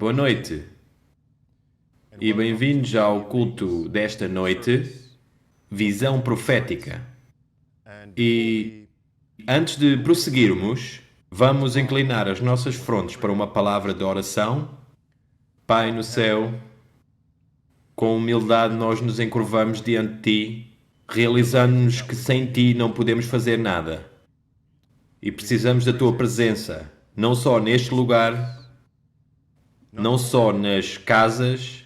Boa noite e bem-vindos ao culto desta noite, Visão Profética. E antes de prosseguirmos, vamos inclinar as nossas frontes para uma palavra de oração. Pai no céu, com humildade nós nos encurvamos diante de Ti, realizando-nos que sem Ti não podemos fazer nada. E precisamos da Tua presença, não só neste lugar, não só nas casas,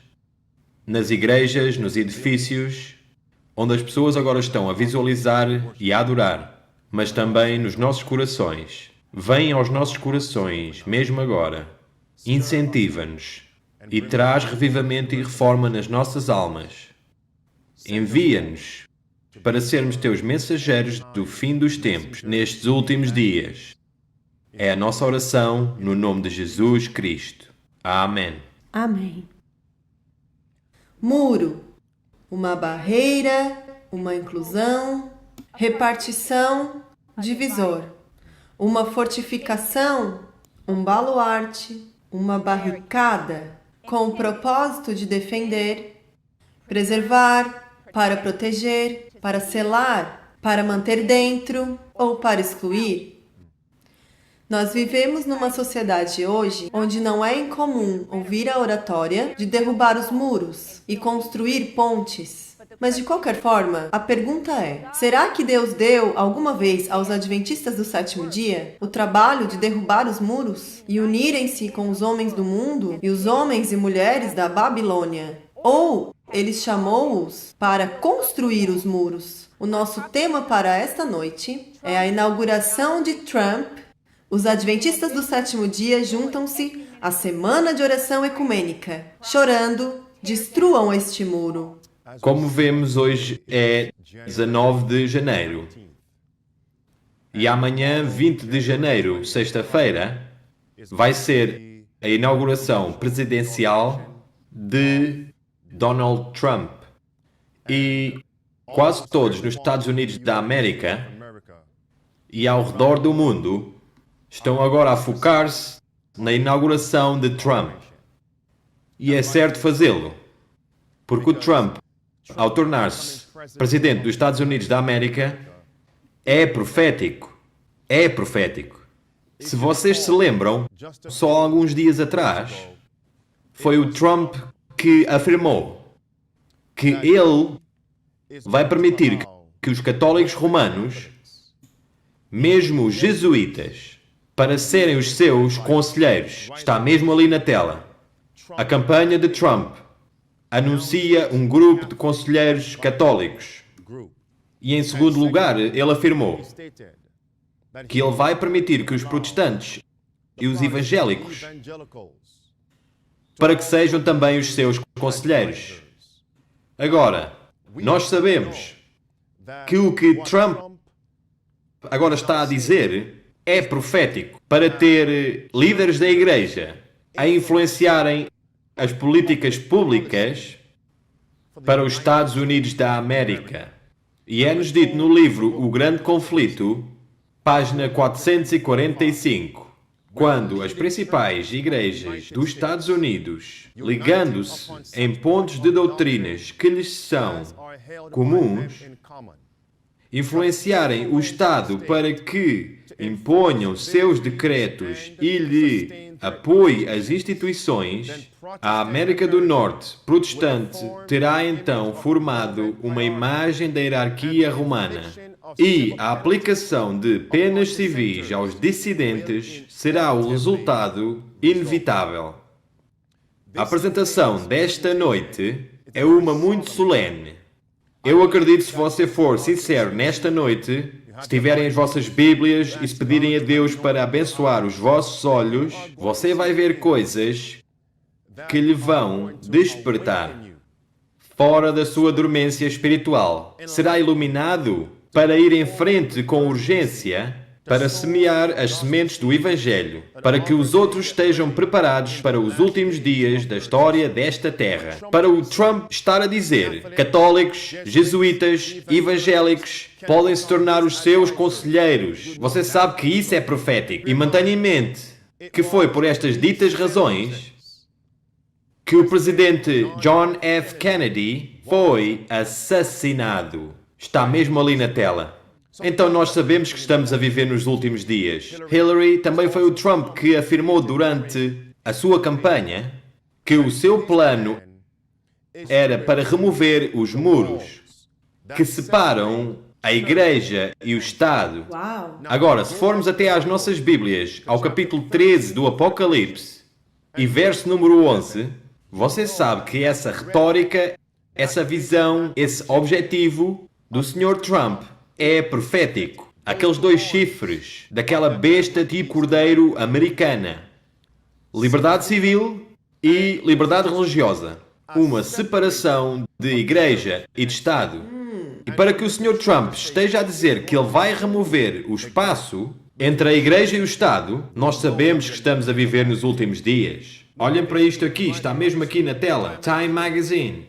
nas igrejas, nos edifícios, onde as pessoas agora estão a visualizar e a adorar, mas também nos nossos corações. Vem aos nossos corações, mesmo agora. Incentiva-nos e traz revivamento e reforma nas nossas almas. Envia-nos para sermos Teus mensageiros do fim dos tempos, nestes últimos dias. É a nossa oração no nome de Jesus Cristo. Amém. Amém. Muro, uma barreira, uma inclusão, repartição, divisor. Uma fortificação, um baluarte, uma barricada, com o propósito de defender, preservar, para proteger, para selar, para manter dentro ou para excluir. Nós vivemos numa sociedade hoje onde não é incomum ouvir a oratória de derrubar os muros e construir pontes. Mas de qualquer forma, a pergunta é: será que Deus deu alguma vez aos adventistas do sétimo dia o trabalho de derrubar os muros e unirem-se com os homens do mundo e os homens e mulheres da Babilônia? Ou Ele chamou-os para construir os muros? O nosso tema para esta noite é a inauguração de Trump. Os adventistas do sétimo dia juntam-se à semana de oração ecumênica. Chorando, destruam este muro. Como vemos, hoje é 19 de janeiro. E amanhã, 20 de janeiro, sexta-feira, vai ser a inauguração presidencial de Donald Trump. E quase todos nos Estados Unidos da América e ao redor do mundo estão agora a focar-se na inauguração de Trump. E é certo fazê-lo, porque o Trump, ao tornar-se presidente dos Estados Unidos da América, é profético. É profético. Se vocês se lembram, só há alguns dias atrás, foi o Trump que afirmou que ele vai permitir que os católicos romanos, mesmo os jesuítas, para serem os seus conselheiros. Está mesmo ali na tela. A campanha de Trump anuncia um grupo de conselheiros católicos. E em segundo lugar, ele afirmou que ele vai permitir que os protestantes e os evangélicos para que sejam também os seus conselheiros. Agora, nós sabemos que o que Trump agora está a dizer é profético para ter líderes da igreja a influenciarem as políticas públicas para os Estados Unidos da América. E é-nos dito no livro O Grande Conflito, página 445, quando as principais igrejas dos Estados Unidos, ligando-se em pontos de doutrinas que lhes são comuns, influenciarem o Estado para que imponham seus decretos e lhe apoie as instituições, a América do Norte protestante terá então formado uma imagem da hierarquia romana e a aplicação de penas civis aos dissidentes será o resultado inevitável. A apresentação desta noite é uma muito solene. Eu acredito, se você for sincero nesta noite, se tiverem as vossas Bíblias e se pedirem a Deus para abençoar os vossos olhos, você vai ver coisas que lhe vão despertar fora da sua dormência espiritual. Será iluminado para ir em frente com urgência para semear as sementes do Evangelho, para que os outros estejam preparados para os últimos dias da história desta terra. Para o Trump estar a dizer, católicos, jesuítas, evangélicos podem se tornar os seus conselheiros. Você sabe que isso é profético. E mantenha em mente que foi por estas ditas razões que o presidente John F. Kennedy foi assassinado. Está mesmo ali na tela. Então nós sabemos que estamos a viver nos últimos dias. Hillary também foi o Trump que afirmou durante a sua campanha que o seu plano era para remover os muros que separam a Igreja e o Estado. Uau! Agora, se formos até às nossas Bíblias, ao capítulo 13 do Apocalipse e verso número 11, você sabe que essa retórica, essa visão, esse objetivo do Sr. Trump é profético. Aqueles 2 chifres daquela besta tipo cordeiro americana. Liberdade civil e liberdade religiosa. Uma separação de Igreja e de Estado. E para que o Sr. Trump esteja a dizer que ele vai remover o espaço entre a Igreja e o Estado, nós sabemos que estamos a viver nos últimos dias. Olhem para isto aqui, está mesmo aqui na tela. Time Magazine.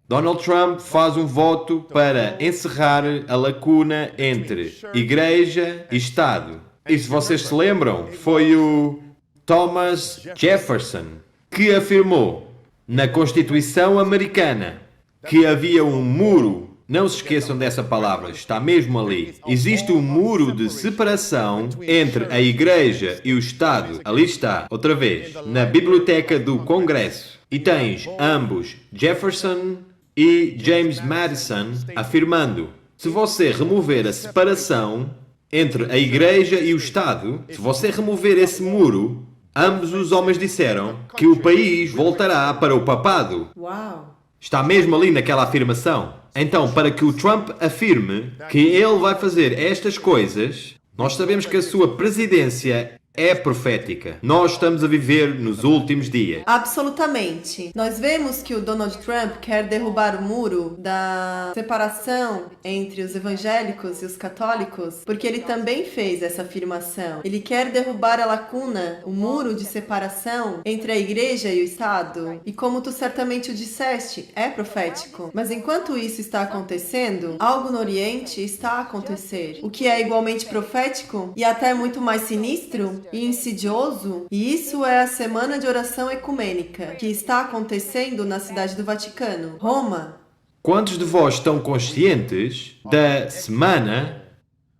Donald Trump faz um voto para encerrar a lacuna entre Igreja e Estado. E se vocês se lembram, foi o Thomas Jefferson que afirmou na Constituição Americana que havia um muro. Não se esqueçam dessa palavra, está mesmo ali. Existe um muro de separação entre a Igreja e o Estado. Ali está, outra vez, na Biblioteca do Congresso. E tens ambos, Jefferson e James Madison, afirmando: se você remover a separação entre a Igreja e o Estado, se você remover esse muro, ambos os homens disseram que o país voltará para o papado. Uau! Está mesmo ali naquela afirmação. Então, para que o Trump afirme que ele vai fazer estas coisas, nós sabemos que a sua presidência é profética. Nós estamos a viver nos últimos dias. Absolutamente. Nós vemos que o Donald Trump quer derrubar o muro da separação entre os evangélicos e os católicos, porque ele também fez essa afirmação. Ele quer derrubar a lacuna, o muro de separação entre a igreja e o Estado. E como tu certamente o disseste, é profético. Mas enquanto isso está acontecendo, algo no Oriente está a acontecer. O que é igualmente profético e até muito mais sinistro e insidioso, e isso é a Semana de Oração Ecumênica, que está acontecendo na cidade do Vaticano, Roma. Quantos de vós estão conscientes da Semana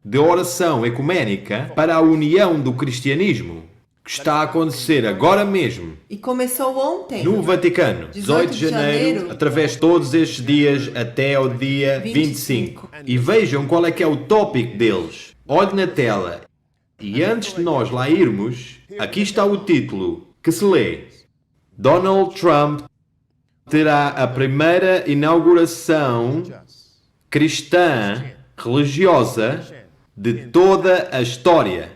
de Oração Ecumênica para a união do cristianismo, que está a acontecer agora mesmo E começou ontem, no Vaticano, 18 de janeiro, através de todos estes dias até ao dia 25. E vejam qual é que é o tópico deles. Olhe na tela. E antes de nós lá irmos, aqui está o título que se lê: Donald Trump terá a primeira inauguração cristã religiosa de toda a história.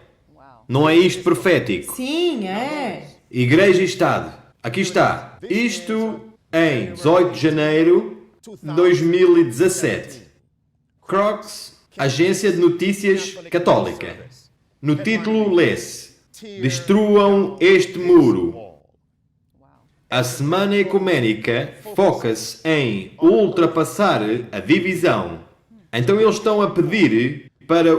Não é isto profético? Sim, é. Igreja e Estado. Aqui está. Isto em 18 de janeiro de 2017. Crocs, Agência de Notícias Católica. No título lê-se: Destruam este muro. A Semana Ecumênica foca-se em ultrapassar a divisão. Então eles estão a pedir para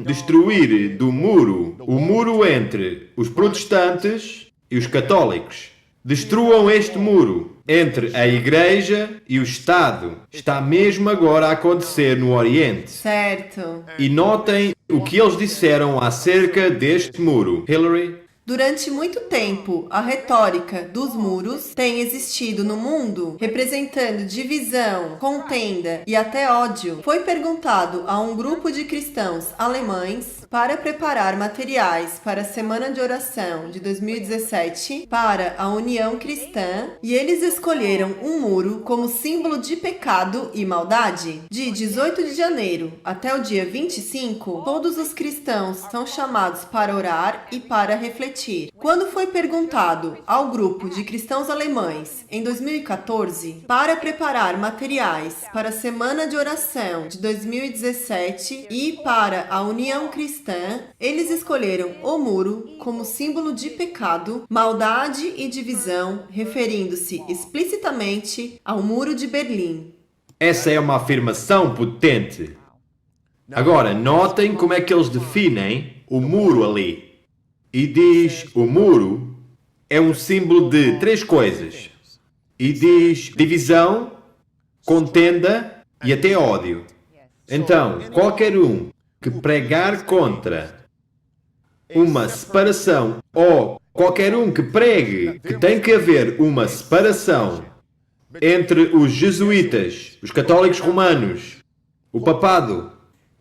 destruir do muro, o muro entre os protestantes e os católicos. Destruam este muro entre a Igreja e o Estado. Está mesmo agora a acontecer no Oriente. Certo. E notem o que eles disseram acerca deste muro. Hillary? Durante muito tempo, a retórica dos muros tem existido no mundo, representando divisão, contenda e até ódio. Foi perguntado a um grupo de cristãos alemães para preparar materiais para a Semana de Oração de 2017 para a União Cristã, e eles escolheram um muro como símbolo de pecado e maldade. De 18 de janeiro até o dia 25, todos os cristãos são chamados para orar e para refletir. Quando foi perguntado ao grupo de cristãos alemães em 2014 para preparar materiais para a Semana de Oração de 2017 e para a União Cristã, eles escolheram o muro como símbolo de pecado, maldade e divisão, referindo-se explicitamente ao Muro de Berlim. Essa é uma afirmação potente. Agora, notem como é que eles definem o muro ali. E diz: o muro é um símbolo de 3 coisas. e diz divisão, contenda e até ódio. Então, qualquer um que pregar contra uma separação ou qualquer um que pregue que tem que haver uma separação entre os jesuítas, os católicos romanos, o papado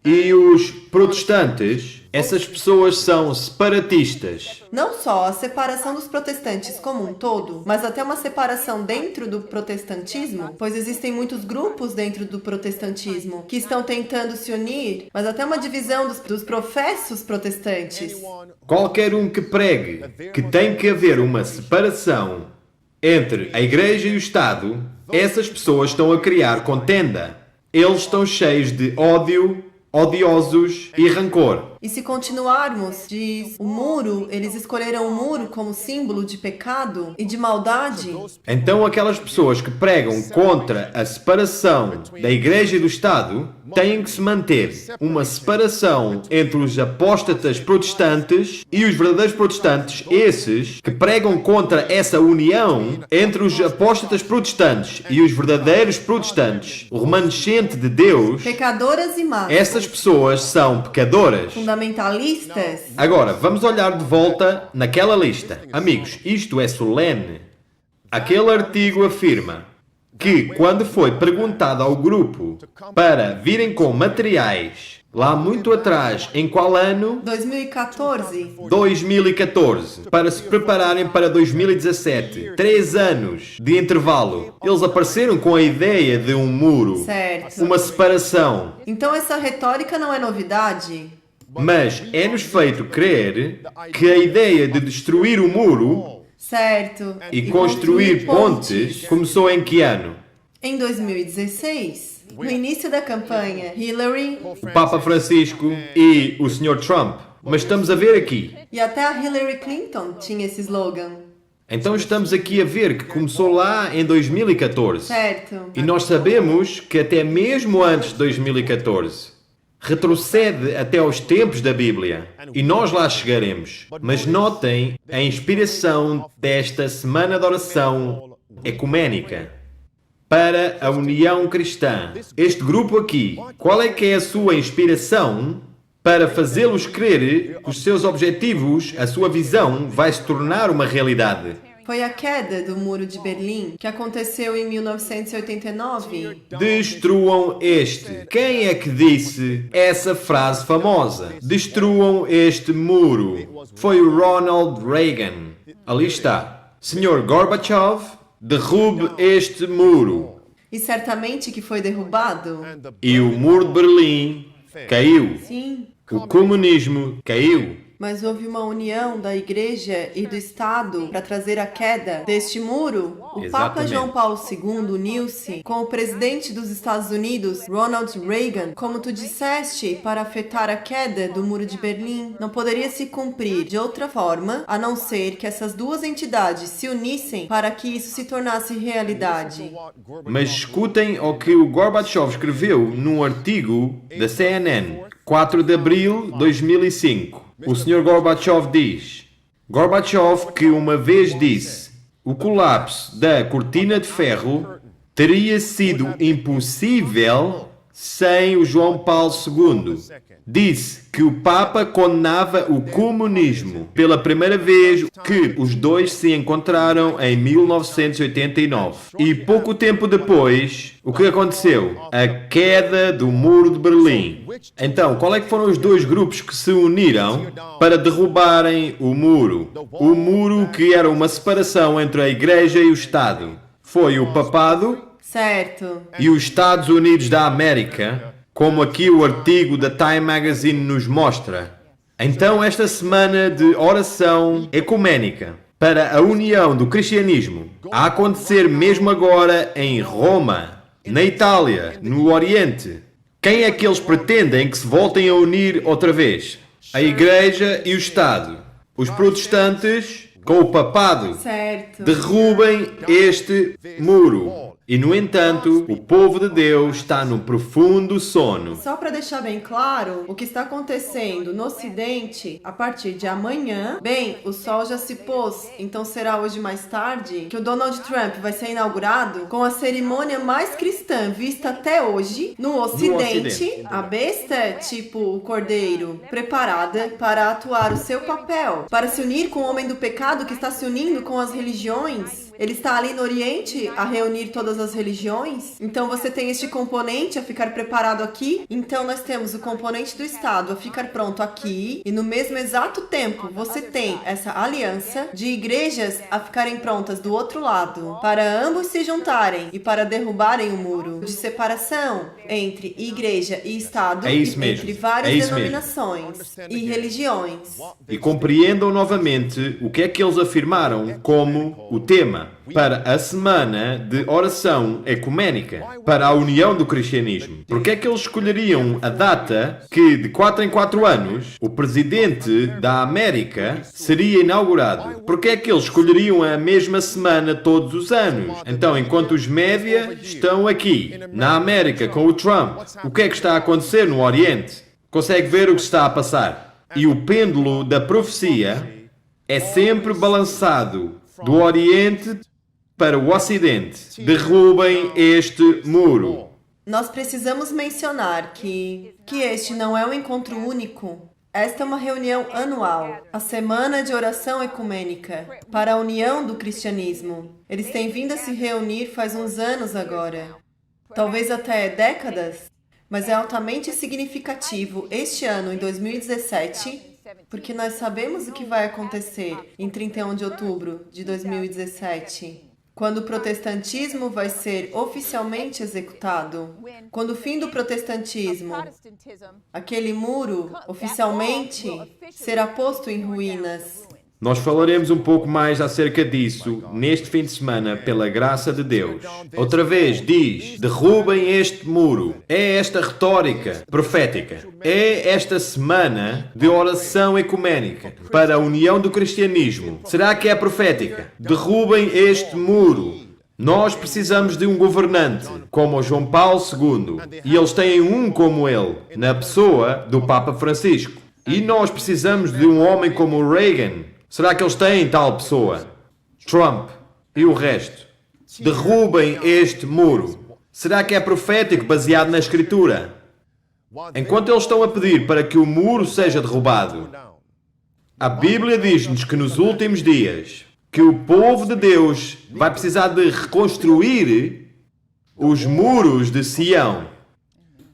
e os protestantes, essas pessoas são separatistas. Não só a separação dos protestantes como um todo, mas até uma separação dentro do protestantismo, pois existem muitos grupos dentro do protestantismo que estão tentando se unir, mas até uma divisão dos professos protestantes. Qualquer um que pregue que tem que haver uma separação entre a Igreja e o Estado, essas pessoas estão a criar contenda. Eles estão cheios de ódio, odiosos e rancor. E se continuarmos, diz o muro, eles escolheram o muro como símbolo de pecado e de maldade. Então aquelas pessoas que pregam contra a separação da Igreja e do Estado têm que se manter uma separação entre os apóstatas protestantes e os verdadeiros protestantes, esses que pregam contra essa união entre os apóstatas protestantes e os verdadeiros protestantes, o remanescente de Deus. Pecadoras e más. Essas pessoas são pecadoras. Fundamentalistas. Agora, vamos olhar de volta naquela lista. Amigos, isto é solene. Aquele artigo afirma que, quando foi perguntado ao grupo para virem com materiais, lá muito atrás, em qual ano? 2014. 2014. Para se prepararem para 2017. 3 anos de intervalo. Eles apareceram com a ideia de um muro. Certo. Uma separação. Então essa retórica não é novidade? Mas é-nos feito crer que a ideia de destruir o muro Certo. e construir pontes começou em que ano? Em 2016, no início da campanha, Hillary O Papa Francisco e o Sr. Trump. Mas estamos a ver aqui. e até a Hillary Clinton tinha esse slogan. Então estamos aqui a ver que começou lá em 2014. Certo. E nós sabemos que até mesmo antes de 2014 retrocede até aos tempos da Bíblia. E nós lá chegaremos. Mas notem a inspiração desta semana de oração ecuménica para a união cristã. Este grupo aqui, qual é que é a sua inspiração para fazê-los crer que os seus objetivos, a sua visão, vai se tornar uma realidade? Foi a queda do Muro de Berlim, que aconteceu em 1989. Destruam este. Quem é que disse essa frase famosa? Destruam este muro. Foi o Ronald Reagan. Ali está. Sr. Gorbachev, derrube este muro. E certamente que foi derrubado? E o muro de Berlim caiu. Sim. O comunismo caiu. Mas houve uma união da Igreja e do Estado para trazer a queda deste muro. O Papa Exatamente. João Paulo II uniu-se com o presidente dos Estados Unidos, Ronald Reagan, como tu disseste, para afetar a queda do Muro de Berlim. Não poderia se cumprir de outra forma, a não ser que essas duas entidades se unissem para que isso se tornasse realidade. Mas escutem o que o Gorbachev escreveu num artigo da CNN, 4 de abril de 2005. O Sr. Gorbachev diz: Gorbachev, que uma vez disse, o colapso da cortina de ferro teria sido impossível sem o João Paulo II. Disse que o Papa condenava o comunismo pela primeira vez que os dois se encontraram em 1989. E pouco tempo depois, o que aconteceu? A queda do Muro de Berlim. Então, qual é que foram os dois grupos que se uniram para derrubarem o muro? O muro que era uma separação entre a Igreja e o Estado. Foi o Papado Certo. e os Estados Unidos da América, como aqui o artigo da Time Magazine nos mostra. Então, esta semana de oração ecuménica para a união do cristianismo a acontecer mesmo agora em Roma, na Itália, no Oriente. Quem é que eles pretendem que se voltem a unir outra vez? A Igreja e o Estado. Os protestantes com o papado. Certo. Derrubem este muro. E, no entanto, o povo de Deus está num profundo sono. Só para deixar bem claro, o que está acontecendo no Ocidente, a partir de amanhã, bem, o sol já se pôs, então será hoje mais tarde que o Donald Trump vai ser inaugurado com a cerimônia mais cristã vista até hoje no Ocidente. A besta, tipo o cordeiro, preparada para atuar o seu papel, para se unir com o homem do pecado que está se unindo com as religiões. Ele está ali no Oriente a reunir todas as religiões. Então você tem este componente a ficar preparado aqui. Então nós temos o componente do Estado a ficar pronto aqui. E no mesmo exato tempo você tem essa aliança de igrejas a ficarem prontas do outro lado. Para ambos se juntarem e para derrubarem o muro de separação entre igreja e Estado. É isso mesmo. Entre várias É isso denominações e religiões. E compreendam novamente o que é que eles afirmaram como o tema para a semana de oração ecuménica, para a união do cristianismo. Porque é que eles escolheriam a data que, de 4 em 4 anos, o presidente da América seria inaugurado? Porque é que eles escolheriam a mesma semana todos os anos? Então, enquanto os média estão aqui, na América, com o Trump, o que é que está a acontecer no Oriente? Consegue ver o que está a passar? E o pêndulo da profecia é sempre balançado do Oriente para o Ocidente. Derrubem este muro. Nós precisamos mencionar que este não é um encontro único. Esta é uma reunião anual, a Semana de Oração Ecumênica, para a união do cristianismo. Eles têm vindo a se reunir faz uns anos agora, talvez até décadas, mas é altamente significativo este ano, em 2017, porque nós sabemos o que vai acontecer em 31 de outubro de 2017. Quando o protestantismo vai ser oficialmente executado, quando o fim do protestantismo, aquele muro, oficialmente será posto em ruínas. Nós falaremos um pouco mais acerca disso neste fim de semana, pela graça de Deus. Outra vez diz, derrubem este muro. É esta retórica profética. É esta semana de oração ecuménica para a união do cristianismo. Será que é profética? Derrubem este muro. Nós precisamos de um governante, como o João Paulo II, e eles têm um como ele, na pessoa do Papa Francisco. E nós precisamos de um homem como o Reagan. Será que eles têm tal pessoa? Trump e o resto. Derrubem este muro. Será que é profético baseado na Escritura? Enquanto eles estão a pedir para que o muro seja derrubado, a Bíblia diz-nos que nos últimos dias, que o povo de Deus vai precisar de reconstruir os muros de Sião.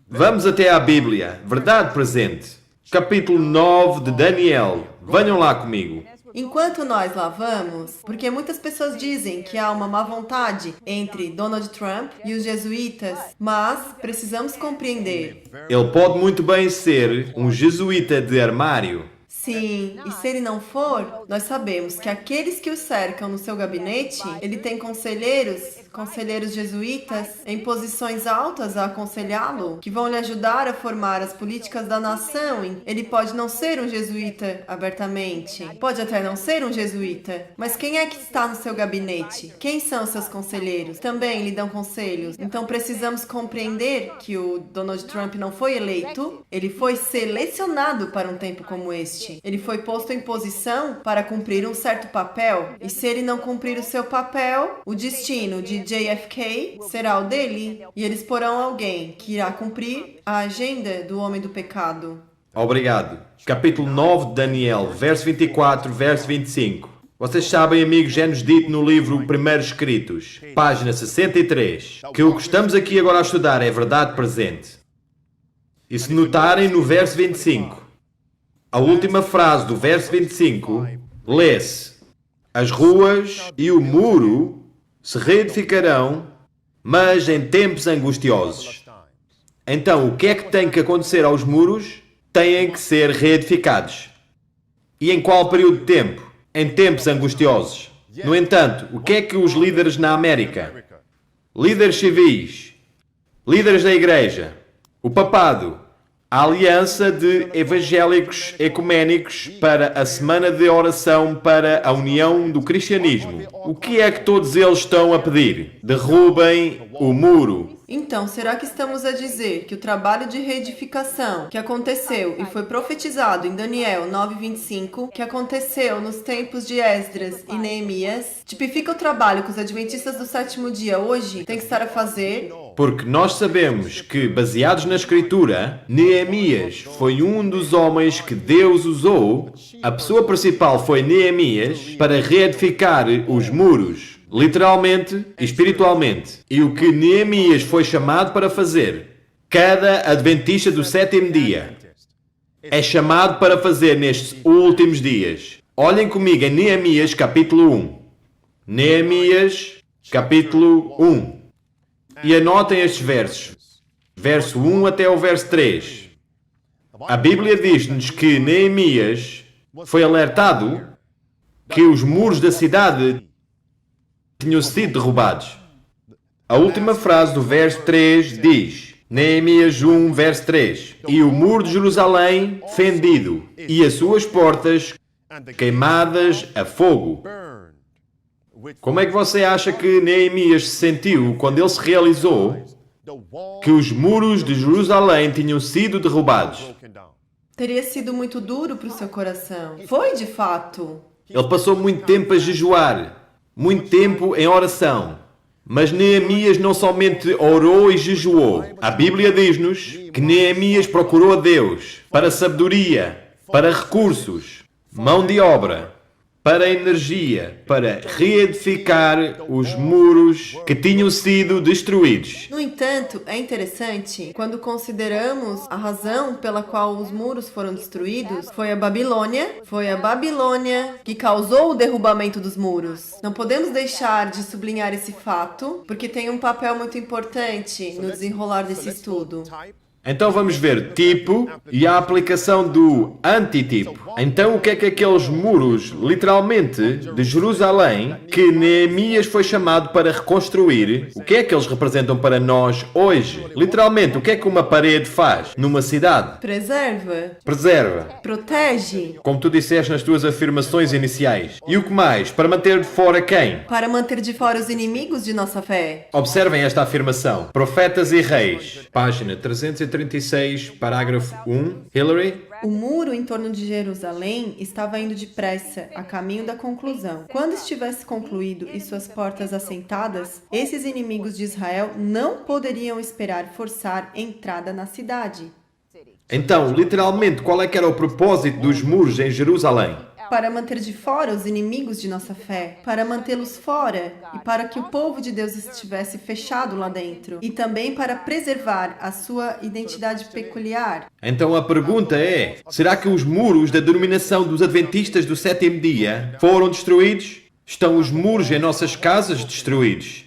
Vamos até à Bíblia, verdade presente. Capítulo 9 de Daniel. Venham lá comigo. Enquanto nós lá vamos, porque muitas pessoas dizem que há uma má vontade entre Donald Trump e os jesuítas, mas precisamos compreender. Ele pode muito bem ser um jesuíta de armário. Sim, e se ele não for, nós sabemos que aqueles que o cercam no seu gabinete, ele tem conselheiros jesuítas em posições altas a aconselhá-lo, que vão lhe ajudar a formar as políticas da nação. Ele pode não ser um jesuíta abertamente, pode até não ser um jesuíta, mas quem é que está no seu gabinete? Quem são seus conselheiros? Também lhe dão conselhos. Então precisamos compreender que o Donald Trump não foi eleito, ele foi selecionado para um tempo como este. Ele foi posto em posição para cumprir um certo papel, e se ele não cumprir o seu papel, o destino de JFK será o dele, e eles porão alguém que irá cumprir a agenda do homem do pecado. Obrigado. Capítulo 9 de Daniel, verso 24, verso 25. Vocês sabem, amigos, é-nos dito no livro Primeiros Escritos, página 63, que o que estamos aqui agora a estudar é verdade presente. E se notarem no verso 25, a última frase do verso 25, lê-se: as ruas e o muro se reedificarão, mas em tempos angustiosos. Então, o que é que tem que acontecer aos muros? Têm que ser reedificados. E em qual período de tempo? Em tempos angustiosos. No entanto, o que é que os líderes na América, líderes civis, líderes da igreja, o papado, a aliança de evangélicos ecuménicos para a semana de oração para a união do cristianismo. O que é que todos eles estão a pedir? Derrubem o muro. Então, será que estamos a dizer que o trabalho de reedificação que aconteceu e foi profetizado em Daniel 9:25, que aconteceu nos tempos de Esdras e Neemias, tipifica o trabalho que os adventistas do sétimo dia hoje têm que estar a fazer? Porque nós sabemos que, baseados na Escritura, Neemias foi um dos homens que Deus usou, a pessoa principal foi Neemias, para reedificar os muros, literalmente e espiritualmente. E o que Neemias foi chamado para fazer, cada adventista do sétimo dia é chamado para fazer nestes últimos dias. Olhem comigo em Neemias capítulo 1. Neemias capítulo 1. E anotem estes versos. Verso 1 até o verso 3. A Bíblia diz-nos que Neemias foi alertado que os muros da cidade tinham sido derrubados. A última frase do verso 3 diz, Neemias 1, verso 3, e o muro de Jerusalém fendido, e as suas portas queimadas a fogo. Como é que você acha que Neemias se sentiu quando ele se realizou que os muros de Jerusalém tinham sido derrubados? Teria sido muito duro para o seu coração. Foi de fato. Ele passou muito tempo a jejuar, muito tempo em oração. Mas Neemias não somente orou e jejuou. A Bíblia diz-nos que Neemias procurou a Deus para sabedoria, para recursos, mão de obra, para energia, para reedificar os muros que tinham sido destruídos. No entanto, é interessante, quando consideramos a razão pela qual os muros foram destruídos, foi a Babilônia que causou o derrubamento dos muros. Não podemos deixar de sublinhar esse fato, porque tem um papel muito importante no desenrolar desse estudo. Então vamos ver tipo e a aplicação do antitipo. Então o que é que aqueles muros, literalmente, de Jerusalém, que Neemias foi chamado para reconstruir, o que é que eles representam para nós hoje? Literalmente, o que é que uma parede faz numa cidade? Preserva. Protege. Como tu disseste nas tuas afirmações iniciais. E o que mais? Para manter de fora quem? Para manter de fora os inimigos de nossa fé. Observem esta afirmação. Profetas e reis. Página 336, parágrafo 1. Hillary? O muro em torno de Jerusalém estava indo depressa, a caminho da conclusão. Quando estivesse concluído e suas portas assentadas, esses inimigos de Israel não poderiam esperar forçar entrada na cidade. Então, literalmente, qual é que era o propósito dos muros em Jerusalém? Para manter de fora os inimigos de nossa fé, para mantê-los fora e para que o povo de Deus estivesse fechado lá dentro, e também para preservar a sua identidade peculiar. Então a pergunta é, será que os muros da denominação dos Adventistas do sétimo dia foram destruídos? Estão os muros em nossas casas destruídos?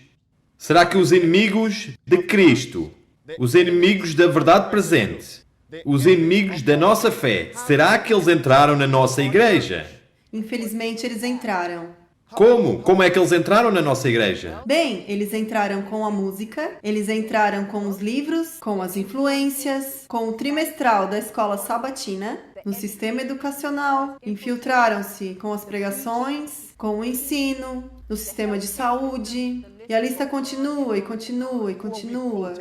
Será que os inimigos de Cristo, os inimigos da verdade presente, os inimigos da nossa fé, será que eles entraram na nossa igreja? Infelizmente, eles entraram. Como? Como é que eles entraram na nossa igreja? Bem, eles entraram com a música, eles entraram com os livros, com as influências, com o trimestral da escola sabatina, no sistema educacional, infiltraram-se com as pregações, com o ensino, no sistema de saúde, e a lista continua e continua e continua.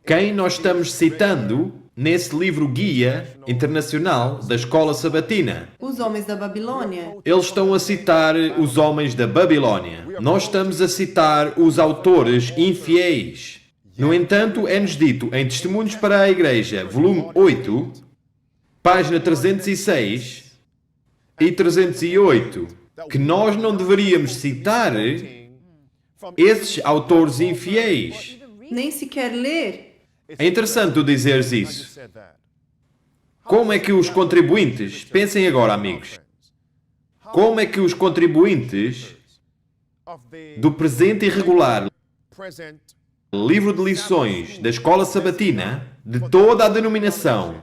Quem nós estamos citando nesse livro guia internacional da escola sabatina? Os homens da Babilônia. Eles estão a citar os homens da Babilônia. Nós estamos a citar os autores infiéis. No entanto, é-nos dito em Testemunhos para a Igreja, volume 8, página 306 e 308, que nós não deveríamos citar esses autores infiéis. Nem sequer ler. É interessante tu dizeres isso. Como é que os contribuintes, pensem agora, amigos, como é que os contribuintes do presente irregular livro de lições da escola sabatina, de toda a denominação,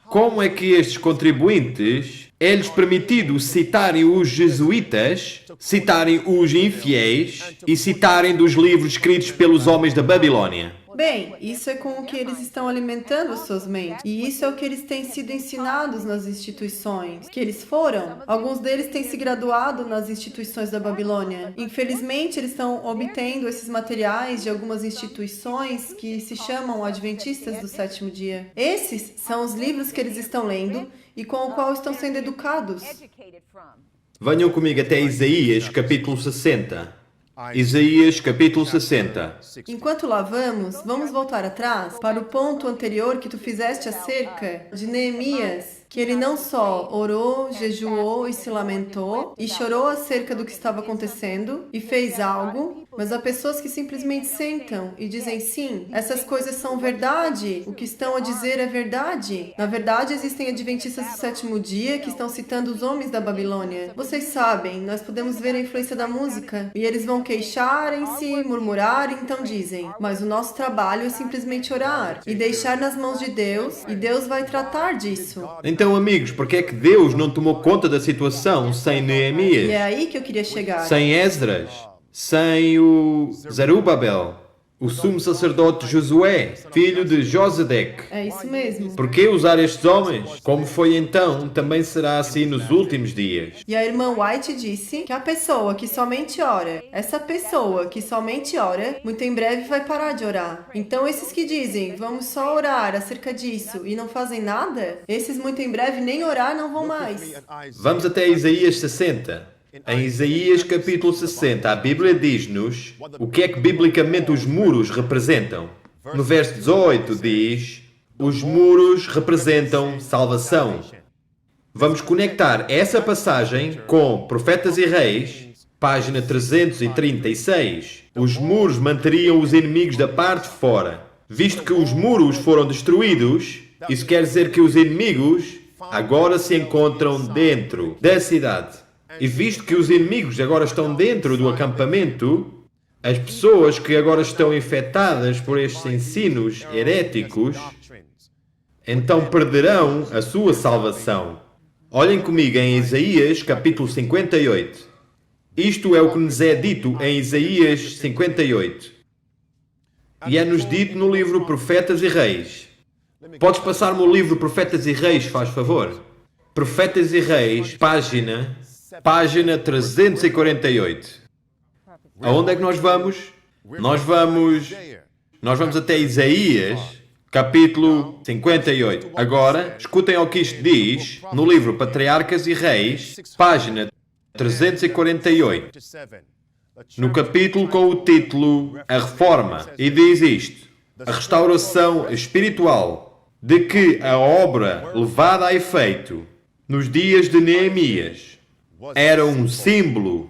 como é que estes contribuintes é-lhes permitido citarem os jesuítas, citarem os infiéis e citarem dos livros escritos pelos homens da Babilônia? Bem, isso é com o que eles estão alimentando as suas mentes. E isso é o que eles têm sido ensinados nas instituições que eles foram. Alguns deles têm se graduado nas instituições da Babilônia. Infelizmente, eles estão obtendo esses materiais de algumas instituições que se chamam Adventistas do Sétimo Dia. Esses são os livros que eles estão lendo e com o qual estão sendo educados. Venham comigo até Isaías, capítulo 60. Isaías, capítulo 60. Enquanto lá vamos voltar atrás para o ponto anterior que tu fizeste acerca de Neemias, que ele não só orou, jejuou e se lamentou e chorou acerca do que estava acontecendo e fez algo, mas há pessoas que simplesmente sentam e dizem sim, essas coisas são verdade, o que estão a dizer é verdade. Na verdade, existem adventistas do sétimo dia que estão citando os homens da Babilônia. Vocês sabem, nós podemos ver a influência da música e eles vão queixarem-se, murmurar, então dizem, mas o nosso trabalho é simplesmente orar e deixar nas mãos de Deus e Deus vai tratar disso. Então, amigos, por que é que Deus não tomou conta da situação sem E Neemias, é aí que eu queria chegar. sem Esdras, sem o Zerubabel, o sumo sacerdote Josué, filho de Josedeque? É isso mesmo. Por que usar estes homens? Como foi então, também será assim nos últimos dias. E a irmã White disse que a pessoa que somente ora, essa pessoa que somente ora, muito em breve vai parar de orar. Então esses que dizem, vamos só orar acerca disso e não fazem nada, esses muito em breve nem orar não vão mais. Vamos até Isaías 60. Em Isaías capítulo 60, a Bíblia diz-nos o que é que biblicamente os muros representam. No verso 18 diz, os muros representam salvação. Vamos conectar essa passagem com Profetas e Reis, página 336. Os muros manteriam os inimigos da parte de fora. Visto que os muros foram destruídos, isso quer dizer que os inimigos agora se encontram dentro da cidade. E visto que os inimigos agora estão dentro do acampamento, as pessoas que agora estão infectadas por estes ensinos heréticos, então perderão a sua salvação. Olhem comigo em Isaías capítulo 58. Isto é o que nos é dito em Isaías 58. E é-nos dito no livro Profetas e Reis. Podes passar-me o livro Profetas e Reis, faz favor? Profetas e Reis, página 348. Aonde é que nós vamos? Nós vamos até Isaías, capítulo 58. Agora, escutem ao que isto diz no livro Patriarcas e Reis, página 348. No capítulo com o título A Reforma. E diz isto: a restauração espiritual de que a obra levada a efeito nos dias de Neemias era um símbolo,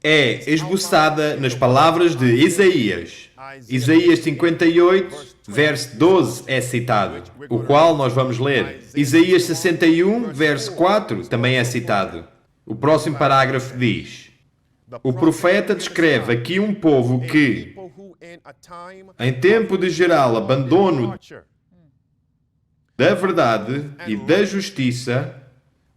é esboçada nas palavras de Isaías. Isaías 58, verso 12 é citado, o qual nós vamos ler. Isaías 61, verso 4 também é citado. O próximo parágrafo diz: o profeta descreve aqui um povo que, em tempo de geral abandono da verdade e da justiça,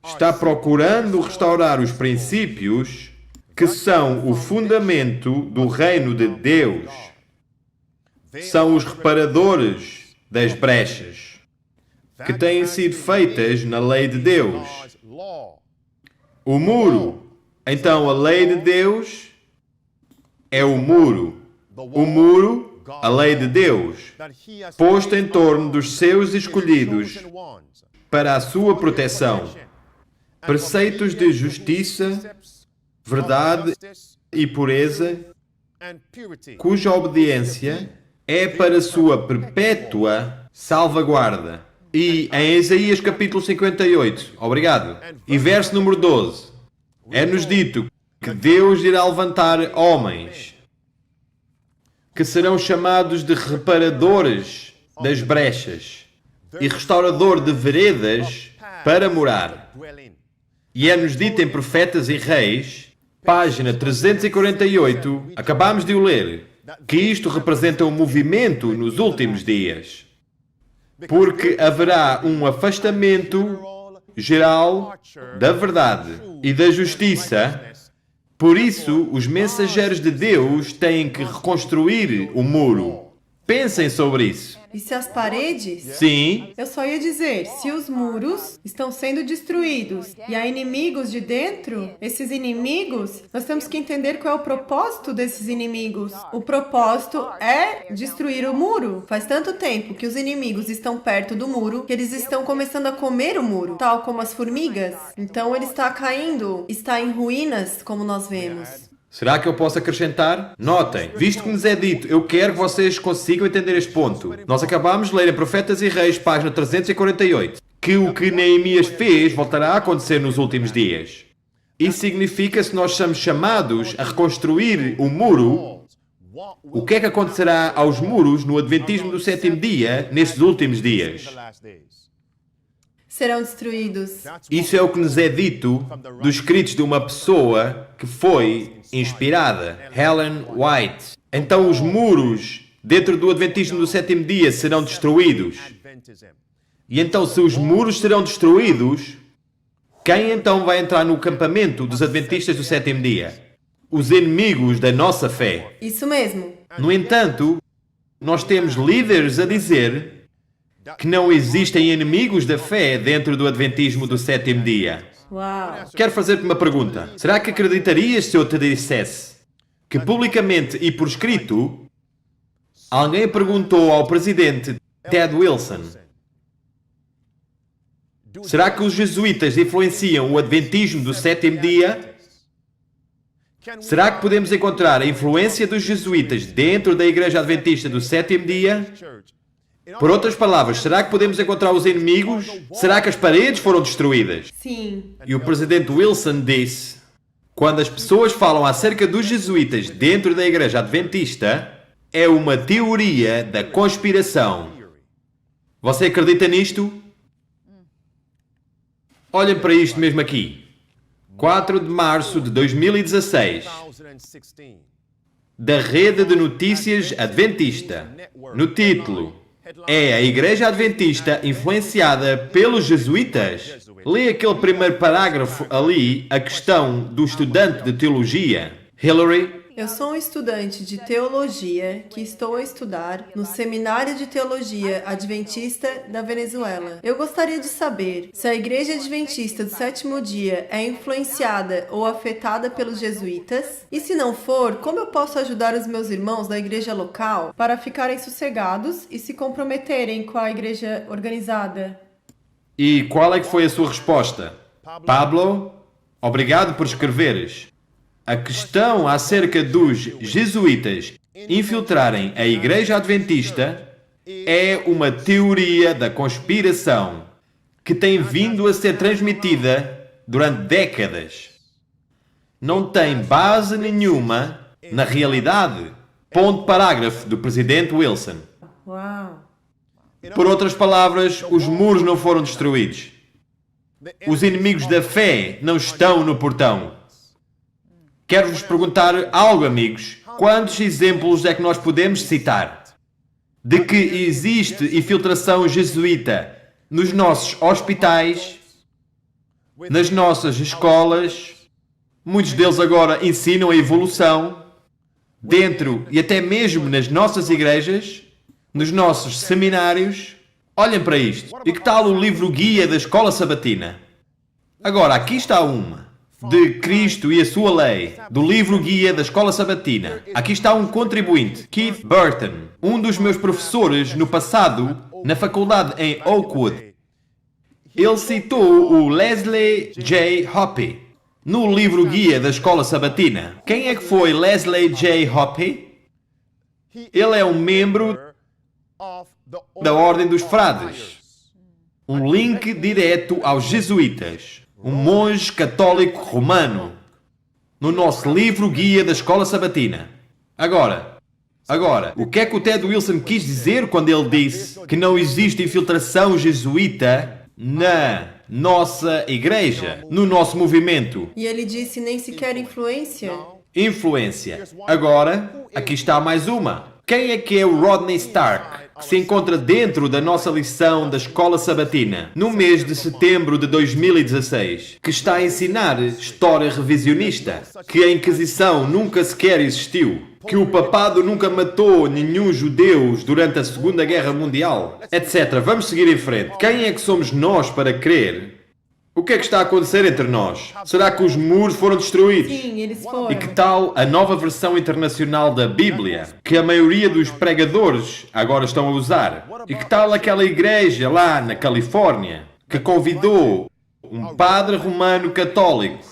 está procurando restaurar os princípios que são o fundamento do reino de Deus. São os reparadores das brechas que têm sido feitas na lei de Deus. O muro. Então, a lei de Deus é o muro. O muro, a lei de Deus, posto em torno dos seus escolhidos para a sua proteção. Preceitos de justiça, verdade e pureza, cuja obediência é para sua perpétua salvaguarda. E em Isaías capítulo 58, obrigado, e verso número 12, é-nos dito que Deus irá levantar homens que serão chamados de reparadores das brechas e restaurador de veredas para morar. E é-nos dito em Profetas e Reis, página 348, acabamos de o ler, que isto representa um movimento nos últimos dias. Porque haverá um afastamento geral da verdade e da justiça. Por isso, os mensageiros de Deus têm que reconstruir o muro. Pensem sobre isso. E se as paredes? Sim, Eu só ia dizer, se os muros estão sendo destruídos e há inimigos de dentro, esses inimigos, nós temos que entender qual é o propósito desses inimigos. O propósito é destruir o muro. Faz tanto tempo que os inimigos estão perto do muro que eles estão começando a comer o muro, tal como as formigas. Então ele está caindo, está em ruínas, como nós vemos. será que eu posso acrescentar? Notem, visto que nos é dito, eu quero que vocês consigam entender este ponto. Nós acabamos de ler em Profetas e Reis, página 348, que o que Neemias fez voltará a acontecer nos últimos dias. Isso significa que se nós somos chamados a reconstruir o muro, o que é que acontecerá aos muros no Adventismo do sétimo dia, nestes últimos dias? Serão destruídos. Isso é o que nos é dito dos escritos de uma pessoa que foi inspirada, Ellen White. Então os muros dentro do Adventismo do sétimo dia serão destruídos. E então se os muros serão destruídos, quem então vai entrar no campamento dos Adventistas do sétimo dia? Os inimigos da nossa fé. Isso mesmo. No entanto, nós temos líderes a dizer que não existem inimigos da fé dentro do Adventismo do sétimo dia. Uau. Quero fazer-te uma pergunta. Será que acreditarias se eu te dissesse que publicamente e por escrito alguém perguntou ao presidente Ted Wilson: será que os jesuítas influenciam o Adventismo do sétimo dia? Será que podemos encontrar a influência dos jesuítas dentro da Igreja Adventista do sétimo dia? Por outras palavras, será que podemos encontrar os inimigos? Será que as paredes foram destruídas? Sim. E o presidente Wilson disse: quando as pessoas falam acerca dos jesuítas dentro da Igreja Adventista, é uma teoria da conspiração. Você acredita nisto? Olhem para isto mesmo aqui. 4 de março de 2016. Da Rede de Notícias Adventista. No título: é a Igreja Adventista influenciada pelos jesuítas? Lê aquele primeiro parágrafo ali, a questão do estudante de teologia. Hillary, Eu sou um estudante de teologia que estou a estudar no Seminário de Teologia Adventista da Venezuela. Eu gostaria de saber se a Igreja Adventista do Sétimo Dia é influenciada ou afetada pelos jesuítas, e se não for, como eu posso ajudar os meus irmãos da igreja local para ficarem sossegados e se comprometerem com a igreja organizada? e qual é que foi a sua resposta? Pablo, obrigado por escreveres. A questão acerca dos jesuítas infiltrarem a Igreja Adventista é uma teoria da conspiração que tem vindo a ser transmitida durante décadas. Não tem base nenhuma na realidade. Ponto parágrafo do presidente Wilson. Uau! Por outras palavras, os muros não foram destruídos. Os inimigos da fé não estão no portão. Quero-vos perguntar algo, amigos. Quantos exemplos é que nós podemos citar de que existe infiltração jesuíta nos nossos hospitais, nas nossas escolas? Muitos deles agora ensinam a evolução dentro e até mesmo nas nossas igrejas, nos nossos seminários. Olhem para isto. E que tal o livro guia da Escola Sabatina? Agora, aqui está uma. De Cristo e a Sua Lei, do livro guia da Escola Sabatina. Aqui está um contribuinte, Keith Burton, um dos meus professores no passado na faculdade em Oakwood. Ele citou o Leslie J. Hoppe no livro guia da Escola Sabatina. Quem é que foi Leslie J. Hoppe? Ele é um membro da Ordem dos Frades. Um link direto aos jesuítas. Um monge católico romano, no nosso livro guia da Escola Sabatina. Agora, o que é que o Ted Wilson quis dizer quando ele disse que não existe infiltração jesuíta na nossa igreja, no nosso movimento? E ele disse nem sequer influência. Influência. Agora, aqui está mais uma. Quem é que é o Rodney Stark? que se encontra dentro da nossa lição da Escola Sabatina, no mês de setembro de 2016, que está a ensinar história revisionista, que a Inquisição nunca sequer existiu, que o papado nunca matou nenhum judeus durante a Segunda Guerra Mundial, etc. Vamos seguir em frente. Quem é que somos nós para crer? O que é que está a acontecer entre nós? Será que os muros foram destruídos? Sim, eles foram. E que tal a nova versão internacional da Bíblia, que a maioria dos pregadores agora estão a usar? E que tal aquela igreja lá na Califórnia, que convidou um padre romano católico